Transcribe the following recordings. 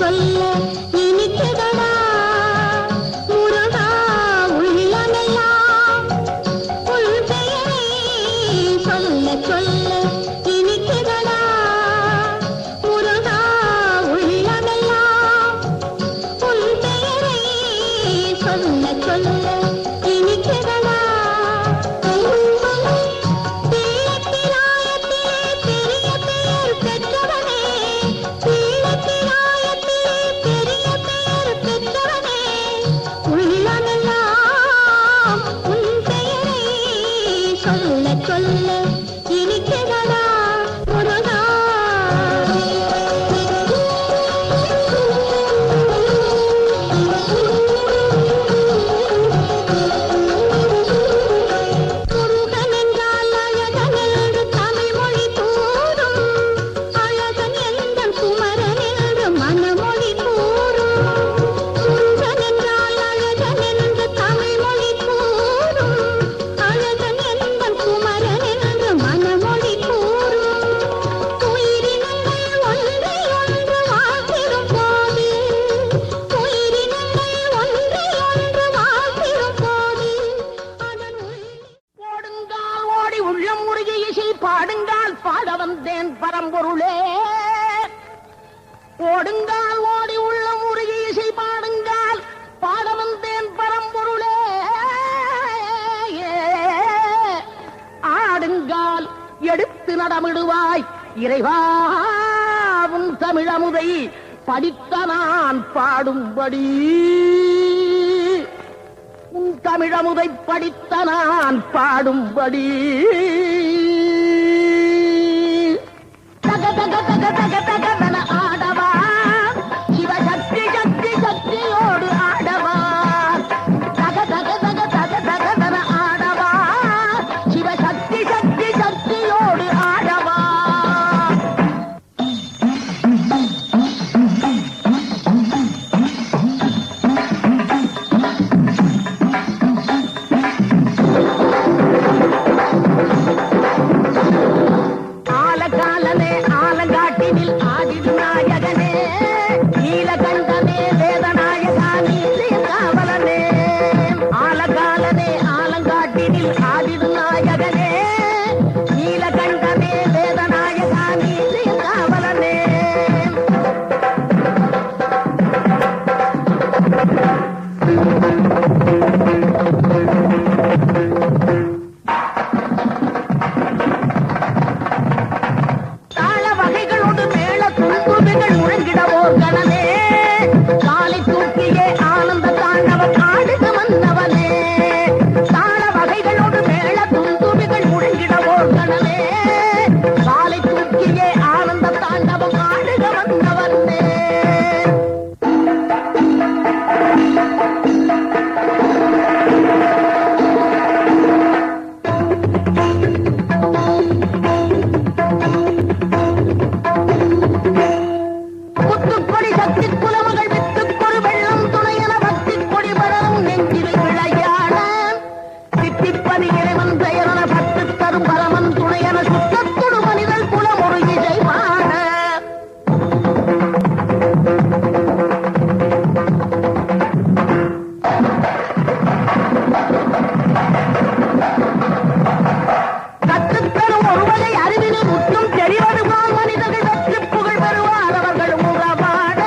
சொல்ல இனிக்குதடா முருகா உள்ளமெல்லாம் உன் பெயரை சொல்ல சொல்ல இனிக்குதடா முருகா உள்ளமெல்லாம் உன் பெயரை சொல்ல சொல்ல இனிக்குதடா சொல்ல இனிக்குதடா முருகா முருகன் என்றால் அழகன் என்று தமிழ் மொழி கூறும் அழகன் எந்தன் குமரன் என்று மனமொழி கூறும் முருகன் என்றால் அழகன் என்று தமிழ் மொழி கூறும் அழகன் எந்தன் குமரன் என்று மனமொழி கூறும் உயிரினங்கள் ஒன்றை ஒன்று வாழ்த்திடும் போது உயிரினங்கள் ஒன்றை ஒன்று வாழ்த்திடும் போது அதன் ஓடுங்கால் ஓடி உள்ளம் முருகி இசை பாடுங்கால் பாட வந்தேன் பரம்பொருளே ஓடுங்கால் ஓடி உள்ளம் முருகி இசை பாடுங்கால் பாட வந்தேன் பரம்பொருளே ஆடுங்கால் எடுத்து நடமிடுவாய் இறைவா உன் தமிழமுதை படித்த நான் பாடும்படி உன் தமிழமுதை படித்த நான் பாடும்படி தக தக தக தக தகவன ஆடவா சிவசக்தி சக்தி சக்தியோடு ஆடவா தக தக தக தக தகவன ஆடவா சிவசக்தி சக்தி சக்தியோடு ஆடவா ஆலகாலனே ஆலங்காட்டினில் ஆதிடு நாயகனே நீலகண்டனே வேதநாயகா நீலே காவலனே ஆலகாலனே ஆலங்காட்டினில் ஆதிடு நாயகனே நீலகண்டனே வேதநாயகா நீலே காவலனே தாள வகைகளோடு மேள துன்புகள் முழங்கிடவோர் கணமே காலை தூக்கியே ஆனந்த தாண்டவன் ஆடுக வந்தவனே தாள வகைகளோடு மேள துன்புகள் முழங்கிடவோர் கணமே காலை தூக்கியே ஆனந்த தாண்டவன் ஆடுக வந்தவனே முத்துக்கொடி சக்தி குலமகள் வித்துக்கொரு வெள்ளம் துணையன பக்தி கொடி பரவும் நெஞ்சில் விளையாட சித்திப்பதி இறைவன் பெயரன பத்து தரும் பரமன் துணையன சுத்தத்தொடு மனிதன் குலம் ஒரு இசை பாட கற்றுத்தரும் ஒரு வகை அறிவினை முற்றும் தெரிவதுதான் மனிதர்கள் வெற்றி புகழ் பெறுவார் அவர்கள் உறவாட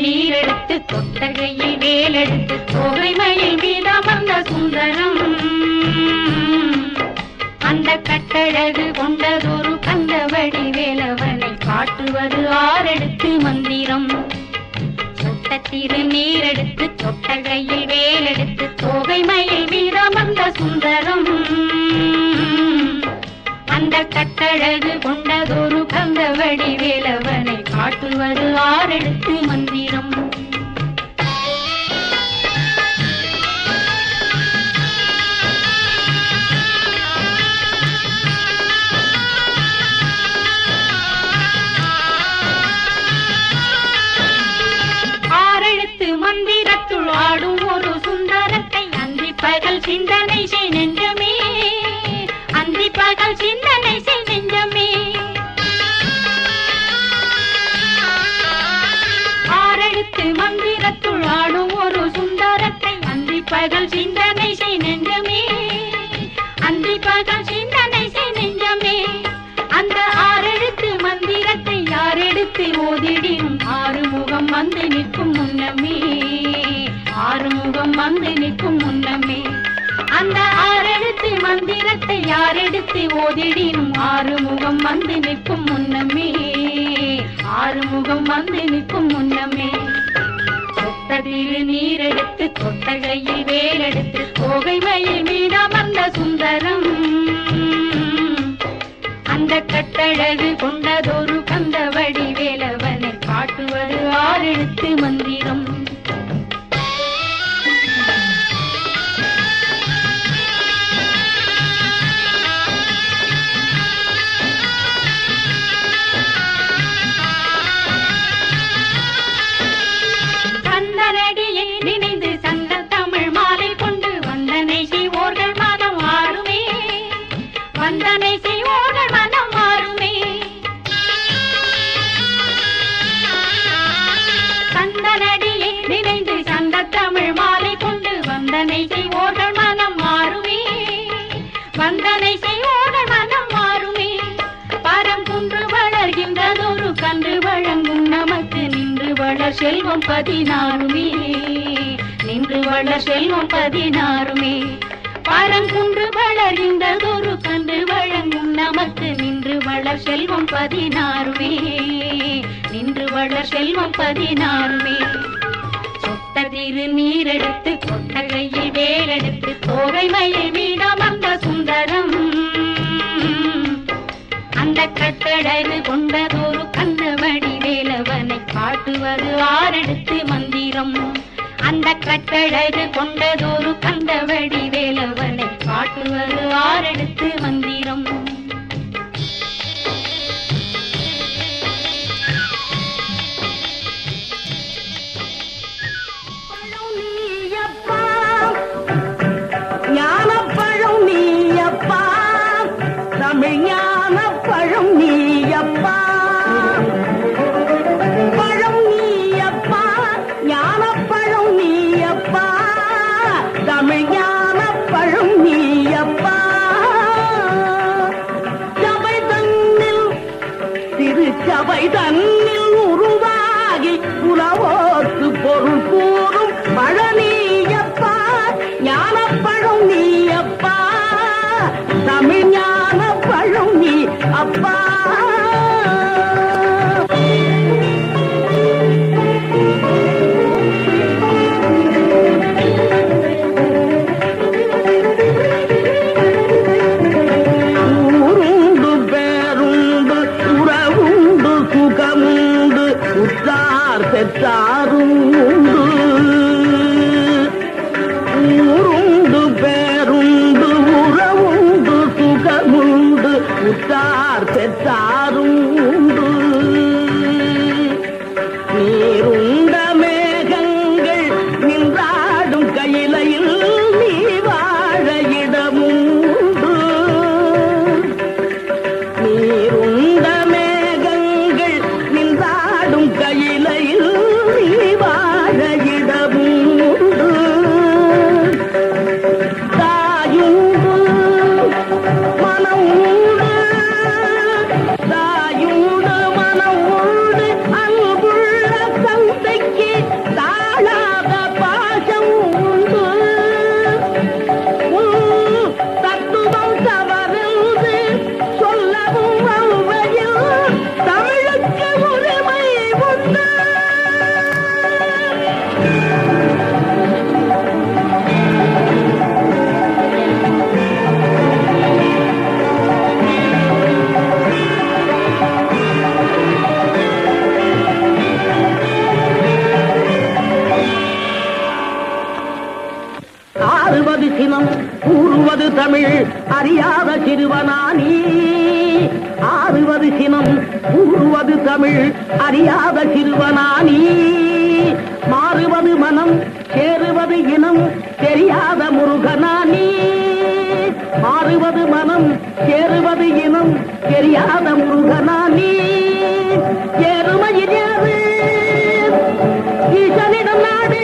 நீரெடுத்து கொட்டகையில் வேலெடுத்து தோகை மயில் மீதமர்ந்த சுந்தரம் அந்த கட்டழகு கொண்டதொரு கந்தவடி வேலவனை காட்டுவது ஆரெடுத்து மந்திரம் சொட்டத்திரு நீரெடுத்து கொட்டகையில் வேலெடுத்து தோகை மயில் மீதமர்ந்த சுந்தரம் அந்த கட்டழகு கொண்டதொரு கந்தவடி வேலவனை காட்டுவது ஆரெடுத்து மந்திரம் ஆரெழுத்து மந்திரத்துள் ஆடும் ஒரு சுந்தரத்தை அந்தி பகல் சிந்தனை செய் நெஞ்சமே அந்தி பகல் சிந்தனை செய் நெஞ்சமே ஆரெழுத்து மந்திரத்துள் ஆடும் ஒரு சுந்தரத்தை அந்தி பகல் சிந்தனை செய் நெஞ்சமே அந்தி பகல் சிந்தனை செய் நெஞ்சமே அந்த ஆரெழுத்து மந்திரத்தை யாரெடுத்து ஓதிடினும் ஆறுமுகம் வந்து நிற்கும் முன்னமே ஆறுமுகம் வந்து நிற்கும் முன்னமே அந்த ஆரெழுத்து மந்திரத்தை யாரெடுத்து ஓதிடினும் ஆறுமுகம் வந்து நிற்கும் முன்னமே ஆறுமுகம் வந்து நிற்கும் முன்னமே சொட்டதிரு நீரெடுத்து கொட்டகையில் வேலெடுத்து தோகை மயில் மீதமர்ந்த சுந்தரம் அந்த கட்டழகு கொண்டதொரு கந்தவடி வேலவனை காட்டுவது ஆரெழுத்து மந்திரம் கந்தனடியை நினைந்து சங்க தமிழ் மாலை கொண்டு வந்தனை செய்வோர்கள் மனம் ஆறுமே வந்தனை செய்வோர்கள் மனம் மாறுமே கந்தனடியை நினைந்து சங்க தமிழ் மாலை கொண்டு வந்தனை செய்வோர்கள் மனம் மாறுமே வந்தனை செய்வோர்கள் மனம் மாறுமே பரம் குன்று வளர்கின்றதொரு கன்று வழங்கும் நமக்கு நின்று வளர் செல்வம் 16 நின்று வளர் செல்வம் 16 பரங்குன்று வளர்கின்றதொரு கன்று வழங்கும் நமக்கு நின்று வளர் செல்வம் 16 நின்று வளர் செல்வம் 16 சொட்டதிரு நீரெடுத்து கொட்டகையில் வேலெடுத்து தோகை மயில் மீதமர்ந்த சுந்தரம் அந்த கட்டழகு கொண்டதொரு கந்தவடி வேலவனை காட்டுவது ஆரெடுத்து மந்திரம் அந்த கட்டழகு கொண்டதொரு கந்தவடி வேலவனை காட்டுவது ஆரெடுத்து மந்திரம் ஞானப்பழம் நீயப்பா தமிழ் ஞானப்பழம் நீயப்பா பழம் நீயப்பா ஞானப்பழம் நீயப்பா தமிழ் ஞான தன்னில் உருவாகி புலவோர்க்கு பொருள் கூறும் பழனியப்பா ஞானப்பழம் நீ அப்பா தமிழ் ஞானப்பழம் நீ அப்பா பெற்றாரும் உண்டு ஊருண்டு பேருண்டு உறவுண்டு சுகமுண்டு உற்றார் பெற்றாரும் உண்டு நீருண்ட மேகங்கள் நின்றாடும் கையிலையில் நீ வாழ இடமுண்டு நீருண்ட மேகங்கள் நின்றாடும் கையிலையில் கூறுவது தமிழ் அறியாத சிறுவனானி ஆறுவது சினம் கூறுவது தமிழ் அறியாத சிறுவனானி மாறுவது மனம் சேருவது இனம் தெரியாத முருகனானி மாறுவது மனம் சேருவது இனம் தெரியாத முருகனானி ஏறுமையில் ஏறு ஈசனிடம் நாடு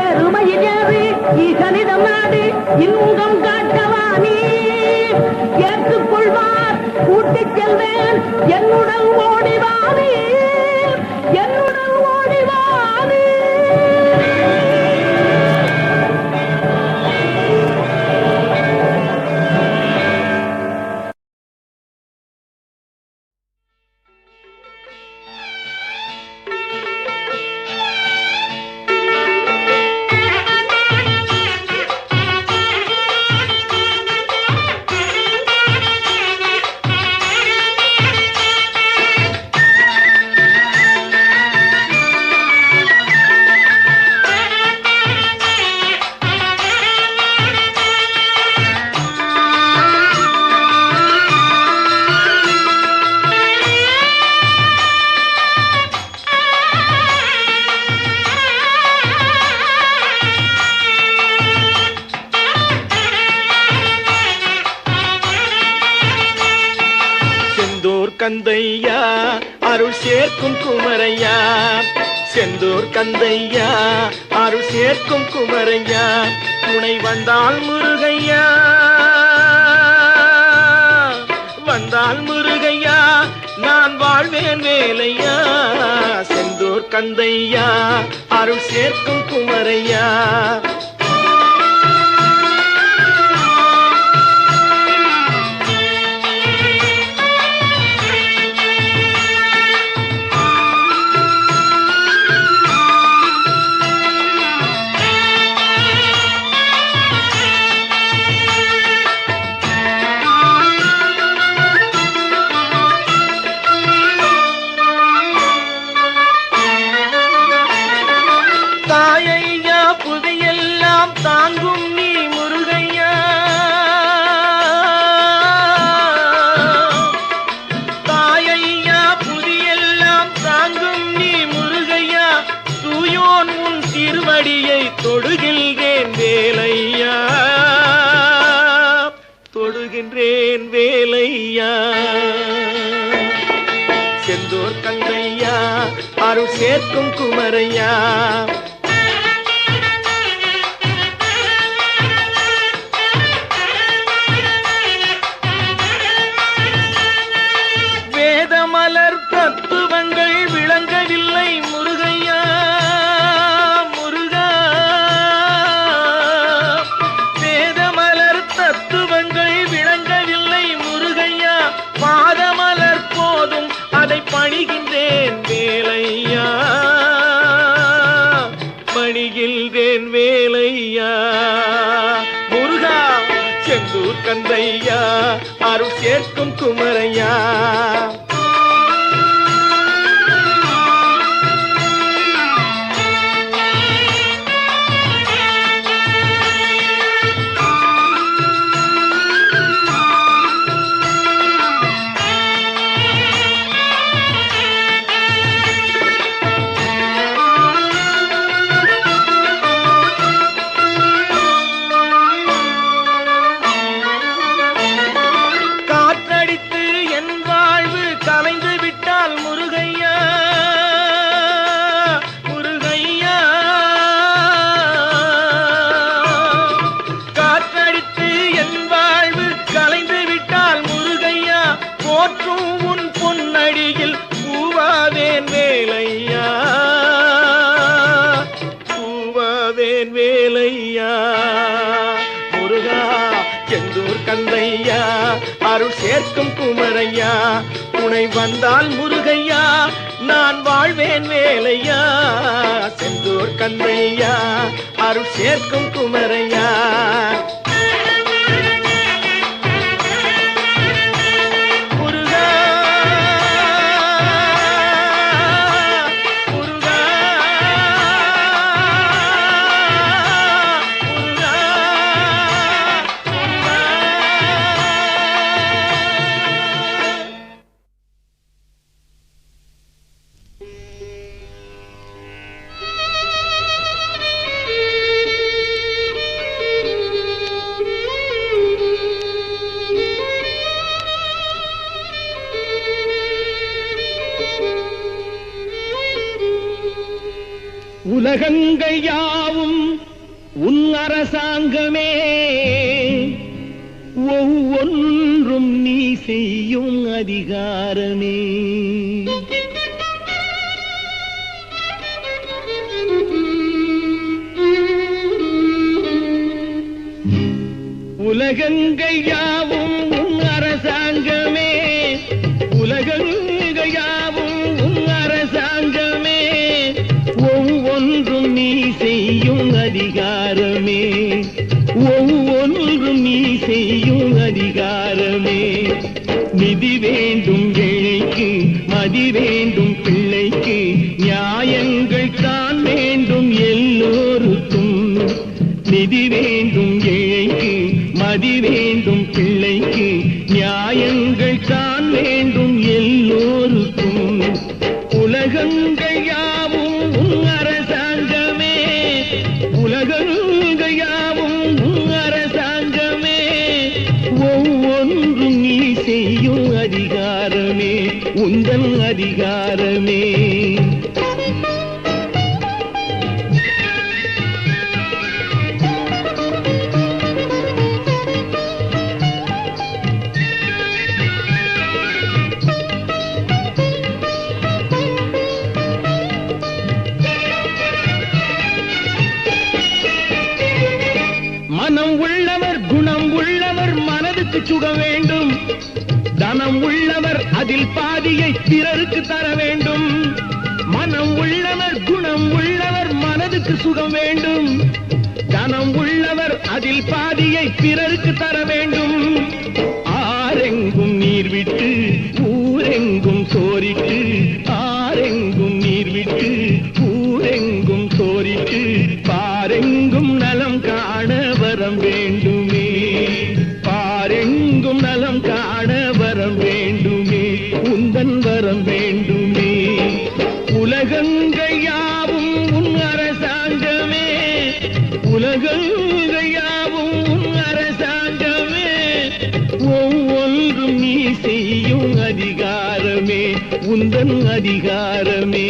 ஏறுமையில் ஏறு ஈசனிடம் நாடு இன்பம் காட்டவானி ஏற்றுக்கொள்வார் கூட்டிச் செல்வேன் என்னுடன் ஓடிவானி என்னுடன் ஓடிவானி கந்தையா அருள் சேர்க்கும் குமரையா செந்தூர் கந்தையா அருள் சேர்க்கும் குமரையா துணை வந்தால் முருகையா வந்தால் முருகையா நான் வாழ்வேன் வேலையா செந்தூர் கந்தையா அருள் சேர்க்கும் குமரையா தாங்கும் நீ முருகையா தாயையா புதியெல்லாம் தாங்கும் நீ முருகையா தூயோன் உன் திருவடியை தொடுகின்றேன் வேலையா தொடுகின்றேன் வேலையா செந்தூர் கந்தையா அருள் சேர்க்கும் குமரையா மலர் கந்தையா அருள் சேர்க்கும் குமரையா. கந்தையா அருள் சேர்க்கும் குமரையா, துணை வந்தால் முருகையா நான் வாழ்வேன் வேலையா. செந்தூர் கந்தையா அருள் சேர்க்கும் குமரையா. உலகங்கள் யாவும் உன் அரசாங்கமே, ஒவ்வொன்றும் நீ செய்யும் அதிகாரமே. உலகங்கள் யாவும் உன் அரசாங்கமே, உலகங்கள் யாவும் உன் அரசாங்கமே, ஒவ்வொன்றும் நீ செய்யும் அதிகாரமே, ஒவ்வொன்றும் நீ செய்யும் அதிகாரமே. நிதி வேண்டும் ஏழைக்கு, மதி வேண்டும் பிள்ளைக்கு, நியாயங்கள் தான் வேண்டும் எல்லோருக்கும். நிதி வேண்டும் ஏழைக்கு, மதி வேண்டும் பிள்ளைக்கு, நியாயங்கள் தான் வேண்டும் எல்லோருக்கும். உலகங்கள் யாவும் உன் அரசாங்கமே, உலகங்கள் யாவும் உன் அரசாங்கமே, ஒவ்வொன்றும் நீ செய்யும் அதிகாரமே, உந்தன் அதிகாரமே. மனம் உள்ளவர் குணம் உள்ளவர் மனதுக்கு சுகம் வேண்டும், தனம் உள்ளவர் அதில் பாதியை பிறருக்கு தர வேண்டும். மனம் உள்ளவர் குணம் உள்ளவர் மனதுக்கு சுகம் வேண்டும், தனம் உள்ளவர் அதில் பாதியை பிறருக்கு தர வேண்டும். ஆரெங்கும் நீர் விட்டு ஊரெங்கும் சோரிட்டு, ஆரெங்கும் நீர் விட்டு ஊரெங்கும் சோரிட்டு, பாரெங்கும் நலம் காண வரம் வேண்டுமே, பாரெங்கும் நலம் காண வரம் வேண்டுமே, உந்தன் வரம் வேண்டுமே. உலகங்கள் யாவும் உன் அரசாங்கமே, உலகங்கள் யாவும் உன் அரசாங்கமே, ஒவ்வொன்றும் நீ செய்யும் அதிகாரமே, உந்தன் அதிகாரமே.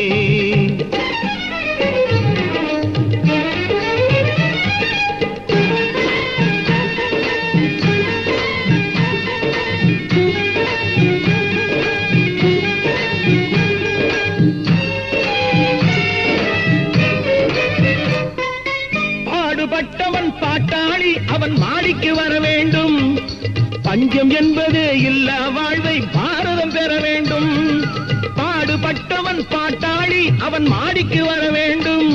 பாடுபட்டவன் பாட்டாளி அவன் மாடிக்கு வர வேண்டும், பஞ்சம் என்பது இல்லா வாழ்வை பாரதம் பெற வேண்டும். பாடுபட்டவன் பாட்டாளி அவன் மாடிக்கு வர வேண்டும்,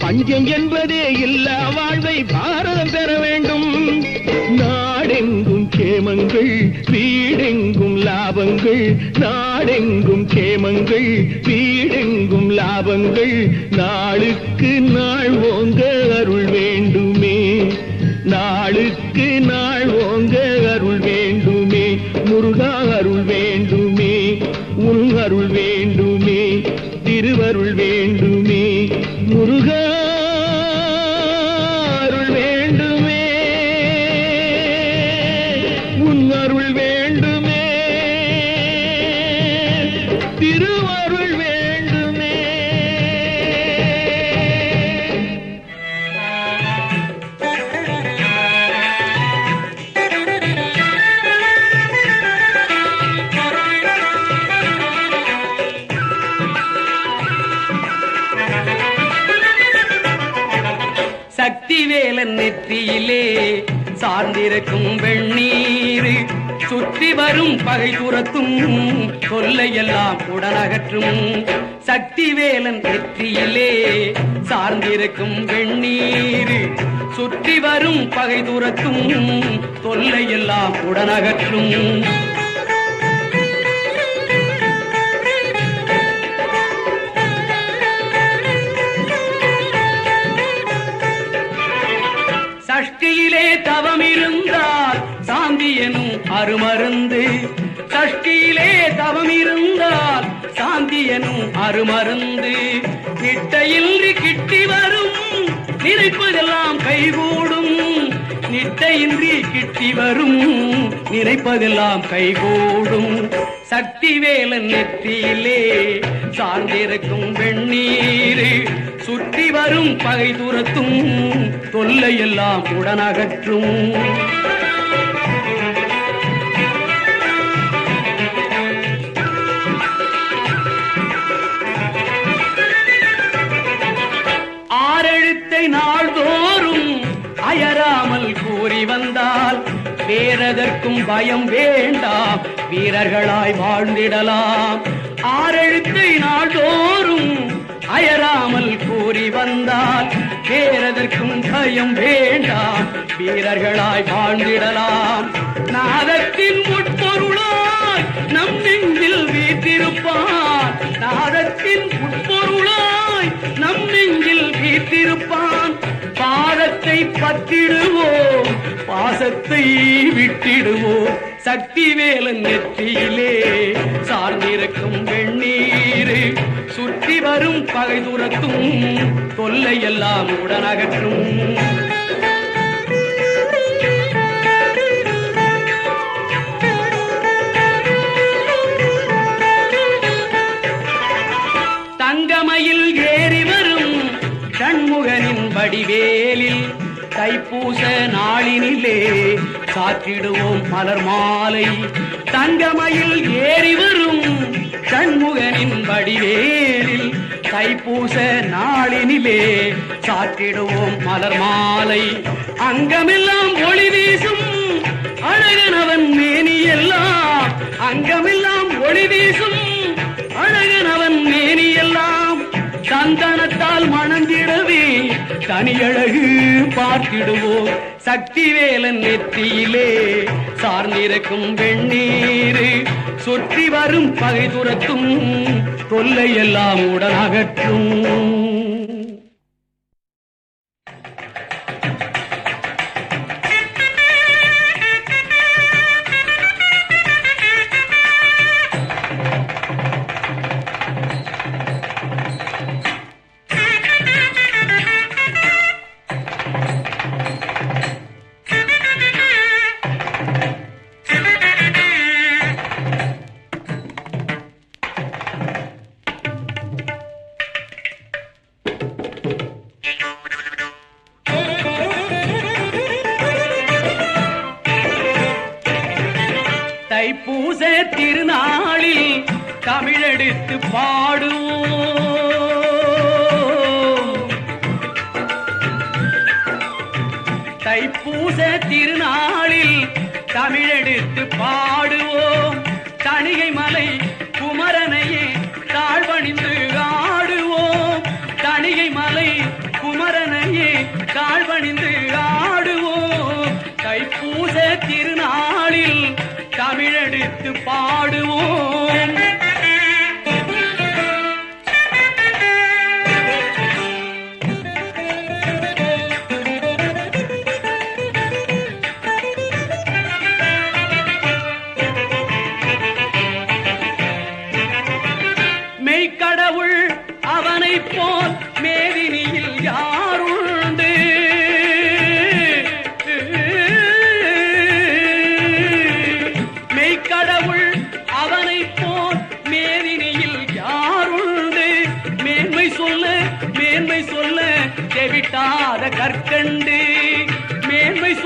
பஞ்சம் என்பது இல்லா வாழ்வை பாரதம் பெற வேண்டும். நாடெங்கும் க்ஷேமங்கள், வீடெங்கும் லாபங்கள், நாடெங்கும் க்ஷேமங்கள், வீடெங்கும் லாபங்கள், நாளுக்கு நாள் ஓங்க அருள் வேண்டுமே, நாளுக்கு நாள் ஓங்க அருள் வேண்டுமே, முருகா அருள் வேண்டுமே, உன் அருள் வேண்டுமே, திருவருள் வேண்டுமே, முருகா அருள் வேண்டுமே, உன் அருள் வேண்டுமே, திருவருள் வேண்டுமே. சக்திவேலன் நெற்றியிலே சார்ந்திருக்கும் வெண்ணீர் சுற்றி வரும் பகை துரத்தும் தொல்லையெல்லாம் உடனகற்றும். சக்திவேலன் நெற்றியிலே சார்ந்திருக்கும் வெண்ணீர் சுற்றி வரும் பகை துரத்தும் தொல்லையெல்லாம் உடனகற்றும். சஷ்டியிலே தவம் இருந்தால் சாந்தி எனும் அருமருந்து, சஷ்டியிலே தவம் இருந்தால் சாந்தி எனும் அருமருந்து, நிட்டையின்றி கிட்டி வரும் நினைப்பதெல்லாம் கைகூடும், நிட்டையின்றி கிட்டி வரும் நினைப்பதெல்லாம் கைகூடும். சக்திவேலன் நெற்றியிலே சார்ந்திருக்கும் வெண்ணீர் சுற்றி வரும் பகை துரத்தும் தொல்லையெல்லாம் உடனகற்றும். ஆறெழுத்தை நாள்தோறும் அயராமல் கூறி வந்தால் வேறதற்கும் பயம் வேண்டாம், வீரர்களாய் வாழ்ந்திடலாம். ஆறெழுத்தை நாள்தோறும் அயராமல் கூறி வந்தால் வேறதற்கும் பயம் வேண்டாம், வீரர்களாய் வாழ்ந்திடலாம். நாதத்தின் உட்பொருளாய் நம் நெஞ்சில் வீற்றிருப்பான், நாதத்தின் உட்பொருளாய் நம் நெஞ்சில் வீற்றிருப்பான். பாதத்தை பற்றிடுவோம், பாசத்தை விட்டிடுவோம். சக்திவேலன் நெற்றியிலே சார்ந்திருக்கும் வெண்ணீர் சுற்றி வரும் பகை துரத்தும் தொல்லையெல்லாம் உடனகற்றும். தங்கமயில் ஏறி வரும் சண்முகனின் வடிவேலில் தைப்பூச நாளினிலே சாற்றிடுவோம் மலர் மாலை. தங்கமயில் ஏறி வரும் சண்முகனின் வடிவேலில் தைப்பூச நாளினிலே சாற்றிடுவோம் மலர் மாலை. அங்கமெல்லாம் ஒளி வீசும் அழகனவன் மேனியெல்லாம், அங்கமெல்லாம் ஒளி வீசும் அழகனவன் மேனியெல்லாம் சந்தனத்தால் மணந்திடவே தனியழகு பார்த்திடுவோம். சக்திவேலன் நெற்றியிலே சார்ந்திருக்கும் வெண்ணீர் சுற்றி வரும் பகை துரத்தும் தொல்லையெல்லாம் உடனகற்றும். தைப்பூச திருநாளில் தமிழெடுத்து பாடுவோம், தைப்பூச திருநாளில் தமிழெடுத்து பாடுவோம். தணிகை மலை குமரனையே தாழ்வணிந்து ஆடுவோம், தணிகை மலை குமரனையே தாழ்வணிந்து ஆடுவோம். தைப்பூச திருநாளில்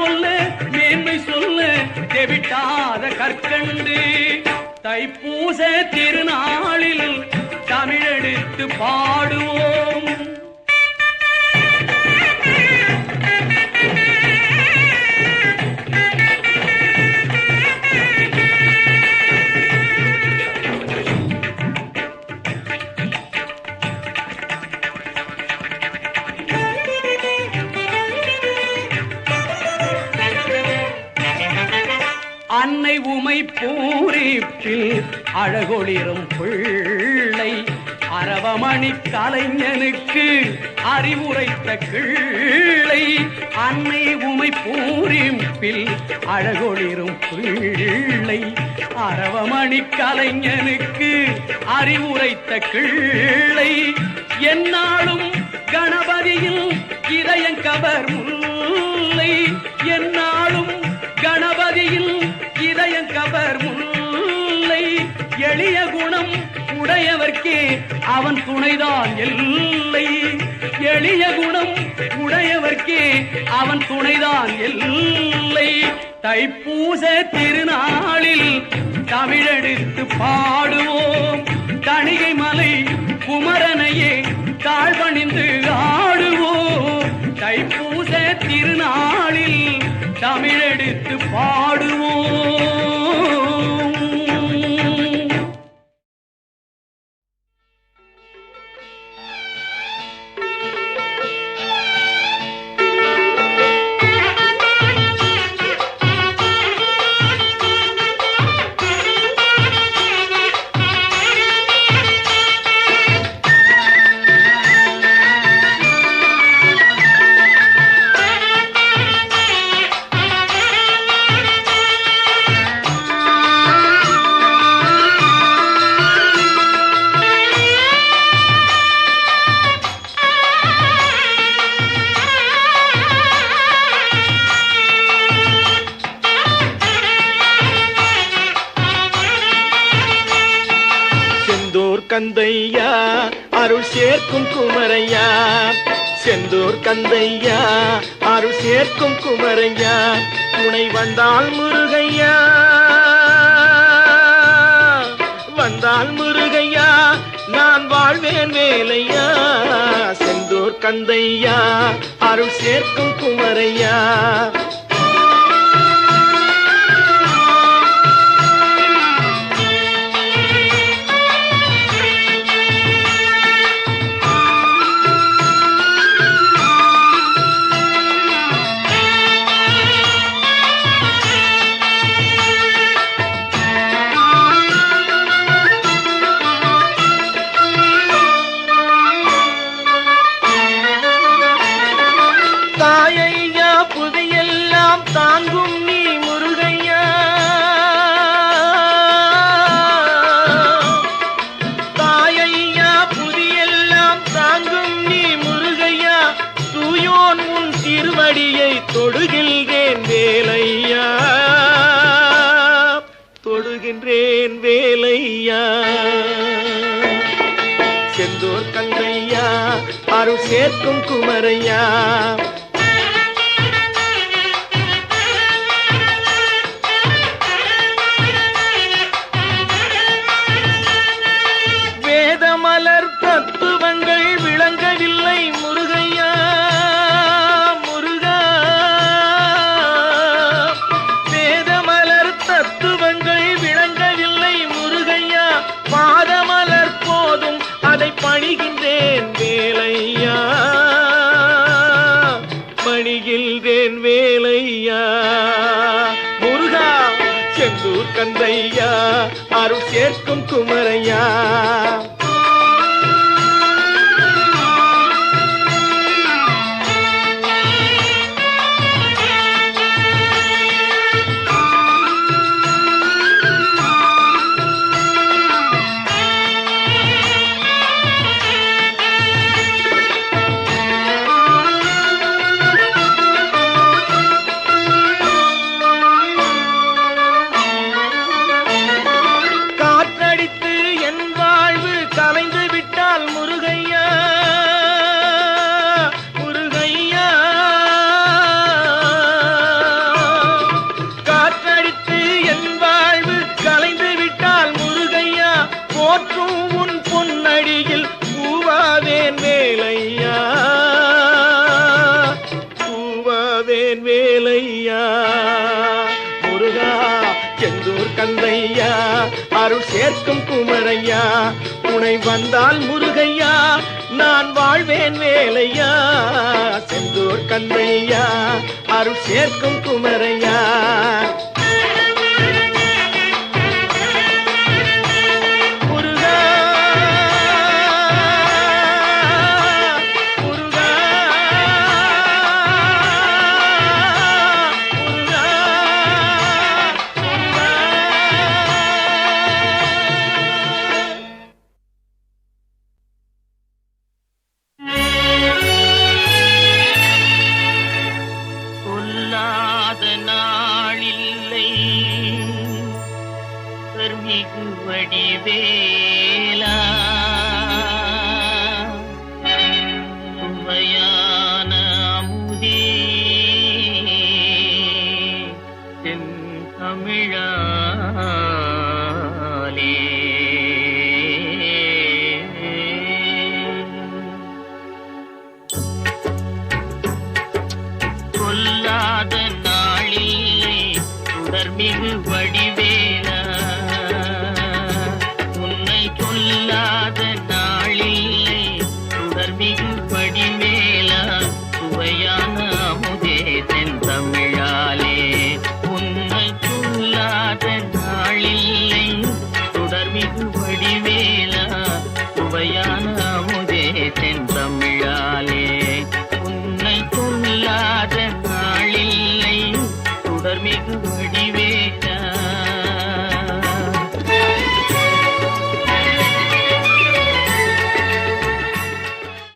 சொல்ல மேன்மை சொல்ல தெவிட்டாத கற்கண்டு தைப்பூச திருநாளில் தமிழெடுத்து பாடுவோம். அன்னை உமை பூரிப்பில் அழகொளிரும் பிள்ளை அரவமணி கலைஞனுக்கு அறிவுரைத்த கிள்ளை. அன்னை உமை பூரிப்பில் அழகொளிரும் பிள்ளை அரவமணி கலைஞனுக்கு அறிவுரைத்த கிள்ளை. என்னாலும் கணபதியில் இதயங்கவர் முல்லை. என்னாலும் கணபதியில் இதயங்கவர் முல்லை. எளிய குணம் உடையவர்க்கே அவன் துணைதான் எல்லை. எளிய குணம் உடையவர்க்கே அவன் துணைதான் எல்லை. தைப்பூச திருநாளில் தமிழெடுத்து பாடுவோம். தணிகை மலை குமரனையே தாழ்வணிந்து ஆடுவோம். தைப்பூச திருநாளில் தமிழெடுத்து பாடுவோம். கந்தையா அருள் சேர்க்கும் குமரையா. செந்தூர் கந்தையா அருள் சேர்க்கும் குமரையா. துணை வந்தால் முருகையா வந்தால் முருகையா நான் வாழ்வேன் வேலையா. செந்தூர் கந்தையா அருள் சேர்க்கும் குமரையா. தாங்கும் நீ முருகையா. தாயையா புதியெல்லாம் தாங்கும் நீ முருகையா. தூயோன் உன் திருவடியை தொடுகின்றேன் வேலையா. தொடுகின்றேன் வேலையா. செந்தூர் கந்தையா அருள் சேர்க்கும் குமரையா. மலர் தத்துவங்கள் விளங்கவில்லை முருகையா. முருகா வேதமலர் தத்துவங்கள் விளங்கவில்லை முருகையா. பாதமலர் போதும் அதை பணிகின்றேன் வேலையா. பணிகின்றேன் வேலையா. முருகா செந்தூர் கந்தையா அருள் சேர்க்கும் குமரையா. கந்தையா அருள் சேர்க்கும் குமரையா துணை வந்தால் முருகையா நான் வாழ்வேன் வேலையா செந்தூர் கந்தையா அருள் சேர்க்கும் குமரையா மிகு வடிவேலா